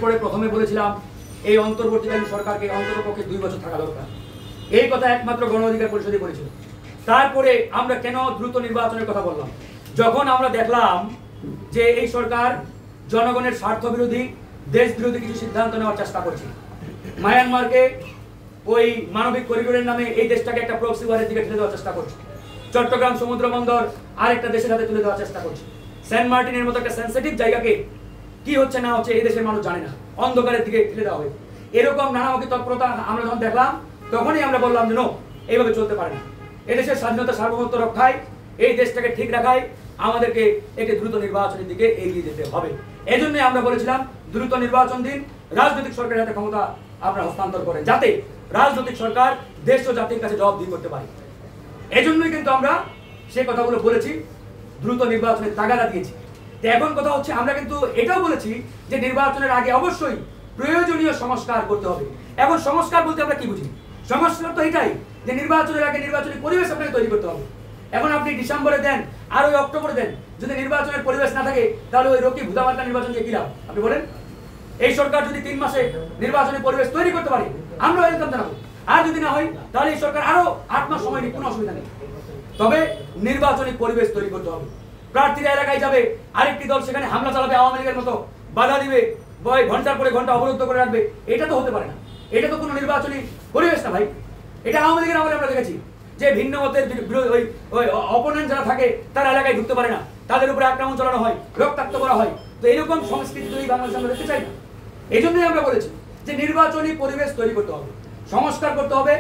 পরে প্রথমে বলেছিলাম এই অন্তর্বর্তীকালীন সরকারকে অন্ততপক্ষে 2 বছর থাকা দরকার। এই কথা একমাত্র গণ অধিকার পরিষদই বলেছিল। তারপরে আমরা কেন দ্রুত নির্বাচনের কথা বললাম? যখন আমরা দেখলাম যে এই সরকার জনগণের স্বার্থ বিরোধী, দেশ বিরোধী কিছু সিদ্ধান্ত নেওয়ার চেষ্টা করছে। মায়ানমারকে ওই মানবিক করিডোরের নামে এই দেশটাকে একটা প্রক্সি ওয়ারের দিকে ঠেলে দেওয়ার চেষ্টা করছে। চট্টগ্রাম সমুদ্র বন্দর আরেকটা দেশের হাতে তুলে দেওয়ার চেষ্টা করছে। সেন্ট মার্টিনের মতো একটা সেন্সিটিভ জায়গাকে কি হচ্ছে না হচ্ছে এই দেশের মানুষ জানে না, অন্ধকারের দিকে ঠেলে দেওয়া হয়। এরকম নানামুখী তৎপরতা আমরা যখন দেখলাম তখনই আমরা বললাম যে নো, এইভাবে চলতে পারে না। এদেশের স্বাধীনতা সার্বভৌমত্ব রক্ষায়, এই দেশটাকে ঠিক রাখায় আমাদেরকে একটি দ্রুত নির্বাচনের দিকে এগিয়ে যেতে হবে। এই জন্যই আমরা বলেছিলাম দ্রুত নির্বাচন দিন, রাজনৈতিক সরকারের হাতে ক্ষমতা আপনারা হস্তান্তর করেন, যাতে রাজনৈতিক সরকার দেশ ও জাতির কাছে জবাবদিহি করতে পারে। এই জন্যই কিন্তু আমরা সেই কথাগুলো বলেছি, দ্রুত নির্বাচনের তাগাদা দিয়েছি। এখন কথা হচ্ছে আমরা কিন্তু এটাও বলেছি যে নির্বাচনের আগে অবশ্যই প্রয়োজনীয় সংস্কার করতে হবে। এখন সংস্কার বলতে আমরা কি বুঝি? সংস্কার তো এটাই যে নির্বাচনের আগে নির্বাচনী পরিবেশ আপনাকে তৈরি করতে হবে। এখন আপনি ডিসেম্বরে দেন আর ওই অক্টোবরে দেন, যদি নির্বাচনের পরিবেশ না থাকে তাহলে ওই রকি ভুদামার্কা নির্বাচন দিয়ে কি লাভ? আপনি বলেন। এই সরকার যদি 3 মাসে নির্বাচনী পরিবেশ তৈরি করতে পারে আমরা ওয়েলকাম জানাবো, আর যদি না হয় তাহলে এই সরকার আরো 8 মাস সময় নিয়ে কোনো অসুবিধা নেই। তবে নির্বাচনী পরিবেশ তৈরি করতে হবে। প্রার্থীরা এলাকায় যাবে, আরেকটি দল সেখানে হামলা চালাবে, আওয়ামী লীগের মতো বাধা দিবে, ঘন্টার পরে ঘন্টা অবরুদ্ধ করে রাখবে, এটা তো হতে পারে না। এটা তো কোনো নির্বাচনী পরিবেশ না ভাই। এটা আওয়ামী লীগের আমলে আমরা দেখেছি যে ভিন্ন মতের ওই অপোনেন্ট যারা থাকে তারা এলাকায় ঢুকতে পারে না, তাদের উপরে আক্রমণ চালানো হয়, রক্তাক্ত করা হয়। তো এরকম সংস্কৃতি তৈরি বাংলাদেশে আমরা দেখতে চাই না। এই জন্যই আমরা বলেছি যে নির্বাচনী পরিবেশ তৈরি করতে হবে, সংস্কার করতে হবে।